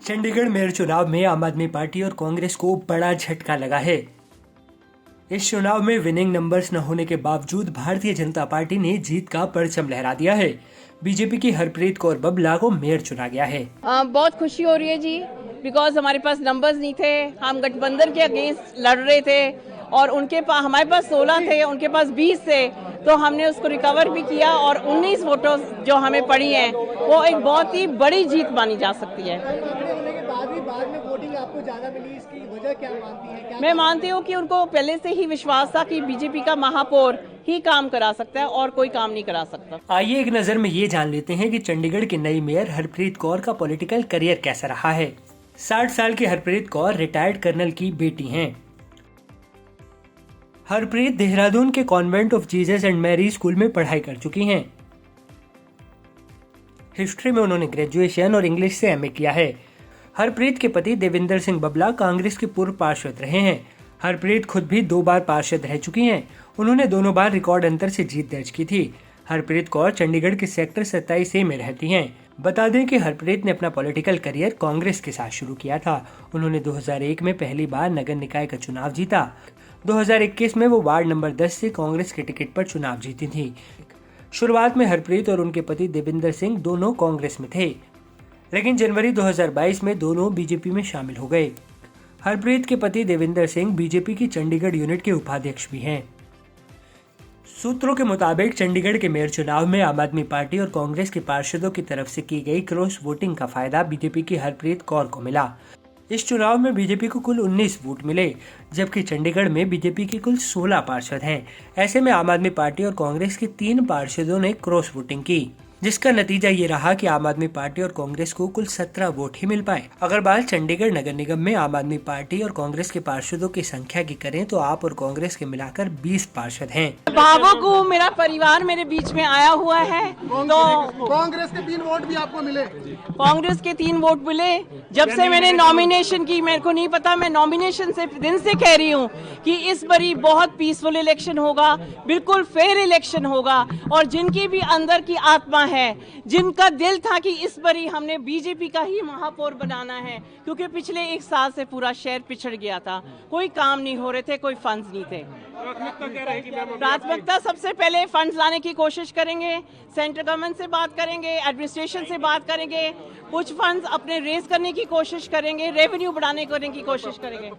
Chandigarh mayor चुनाव में आम आदमी पार्टी और कांग्रेस को बड़ा झटका लगा है। इस चुनाव में विनिंग नंबर्स न होने के बावजूद भारतीय जनता पार्टी ने जीत का परचम लहरा दिया है। बीजेपी की हरप्रीत कौर बबला को मेयर चुना गया है। बहुत खुशी हो रही है जी, बिकॉज हमारे पास नंबर्स नहीं थे। हम गठबंधन के अगेंस्ट लड़ रहे थे और उनके पास हमारे पास 16 थे, उनके पास 20 थे, तो हमने उसको रिकवर भी किया और 19 वोटों जो हमें पड़ी हैं वो एक बहुत ही बड़ी जीत मानी जा सकती है। बाद में वोटिंग आपको ज्यादा मिली, इसकी वजह क्या मानती हैं? मैं मानती हूँ कि उनको पहले से ही विश्वास था कि बीजेपी का महापौर ही काम करा सकता है और कोई काम नहीं करा सकता। आइए एक नजर में ये जान लेते हैं कि चंडीगढ़ की नई मेयर हरप्रीत कौर का पॉलिटिकल करियर कैसा रहा है। 60 साल की हरप्रीत कौर रिटायर्ड कर्नल की बेटी हैं। हरप्रीत देहरादून के Convent of Jesus and Mary school में पढ़ाई कर चुकी हैं। हिस्ट्री में उन्होंने ग्रेजुएशन और इंग्लिश से एमए किया है। हरप्रीत के पति देविंदर सिंह बबला कांग्रेस के पूर्व पार्षद रहे हैं। हरप्रीत खुद भी 2 बार पार्षद रह चुकी हैं। उन्होंने दोनों बार रिकॉर्ड अंतर से जीत दर्ज की थी। हरप्रीत कौर चंडीगढ़ के सेक्टर 27A में रहती हैं। बता दें कि हरप्रीत ने अपना पॉलिटिकल करियर कांग्रेस के साथ शुरू किया था। उन्होंने 2001 में पहली बार नगर निकाय का चुनाव जीता। 2021 में वो वार्ड नंबर 10 से कांग्रेस के टिकट पर चुनाव जीती थी। शुरुआत में हरप्रीत और उनके पति देविंदर सिंह दोनों कांग्रेस में थे, लेकिन जनवरी 2022 में दोनों बीजेपी में शामिल हो गए। हरप्रीत के पति देविंदर सिंह बीजेपी की चंडीगढ़ यूनिट के उपाध्यक्ष भी हैं। सूत्रों के मुताबिक चंडीगढ़ के मेयर चुनाव में आम आदमी पार्टी और कांग्रेस के पार्षदों की तरफ से की गई क्रॉस वोटिंग का फायदा बीजेपी की हरप्रीत कौर को मिला। इस चुनाव में बीजेपी को कुल 19 वोट मिले, जबकि चंडीगढ़ में बीजेपी के कुल 16 पार्षद हैं। ऐसे में आम आदमी पार्टी और कांग्रेस के 3 पार्षदों ने क्रॉस वोटिंग की, जिसका नतीजा ये रहा कि आम आदमी पार्टी और कांग्रेस को कुल 17 वोट ही मिल पाए। अगर बात चंडीगढ़ नगर निगम में आम आदमी पार्टी और कांग्रेस के पार्षदों की संख्या की करें तो आप और कांग्रेस के मिलाकर 20 पार्षद हैं। भावुक हूँ, मेरा परिवार मेरे बीच में आया हुआ है। तो कांग्रेस के 3 वोट भी आपको मिले? कांग्रेस के 3 वोट मिले। जब से मैंने नॉमिनेशन की, मेरे को नहीं पता, मैं नॉमिनेशन से दिन से कह रही हूँ कि इस बारी बहुत पीसफुल इलेक्शन होगा, बिल्कुल फेयर इलेक्शन होगा। और जिनकी भी अंदर की आत्मा है, जिनका दिल था कि इस बारी हमने बीजेपी का ही महापौर बनाना है, क्योंकि पिछले 1 साल से पूरा शहर पिछड़ गया था, कोई काम नहीं हो रहे थे, कोई फंड्स नहीं थे। प्राथमिकता सबसे पहले फंड्स लाने की कोशिश करेंगे, सेंट्रल गवर्नमेंट से बात करेंगे, एडमिनिस्ट्रेशन से बात करेंगे, कुछ फंड्स अपने रेज करने की कोशिश करेंगे, रेवेन्यू बढ़ाने की कोशिश करेंगे।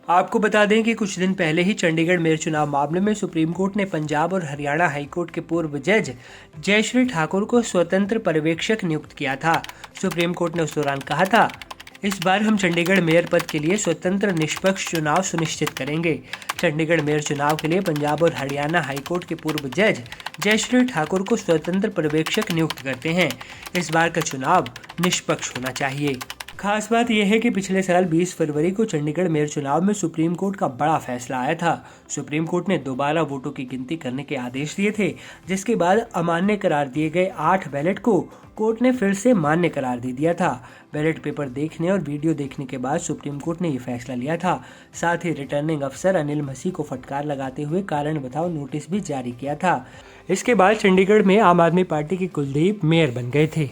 आपको बता दें कि कुछ दिन पहले ही चंडीगढ़ मेयर चुनाव मामले में सुप्रीम कोर्ट ने पंजाब और हरियाणा हाईकोर्ट के पूर्व जज जयश्री ठाकुर को स्वतंत्र पर्यवेक्षक नियुक्त किया था। सुप्रीम कोर्ट ने उस दौरान कहा था, इस बार हम चंडीगढ़ मेयर पद के लिए स्वतंत्र निष्पक्ष चुनाव सुनिश्चित करेंगे। चंडीगढ़ मेयर चुनाव के लिए पंजाब और हरियाणा हाईकोर्ट के पूर्व जज जयश्री ठाकुर को स्वतंत्र पर्यवेक्षक नियुक्त करते हैं। इस बार का चुनाव निष्पक्ष होना चाहिए। खास बात यह है कि पिछले साल 20 फरवरी को चंडीगढ़ मेयर चुनाव में सुप्रीम कोर्ट का बड़ा फैसला आया था। सुप्रीम कोर्ट ने दोबारा वोटों की गिनती करने के आदेश दिए थे, जिसके बाद अमान्य करार दिए गए 8 बैलेट को कोर्ट ने फिर से मान्य करार दे दिया था। बैलेट पेपर देखने और वीडियो देखने के बाद सुप्रीम कोर्ट ने ये फैसला लिया था। साथ ही रिटर्निंग अफसर अनिल मसीह को फटकार लगाते हुए कारण बताओ नोटिस भी जारी किया था। इसके बाद चंडीगढ़ में आम आदमी पार्टी के कुलदीप मेयर बन गए थे।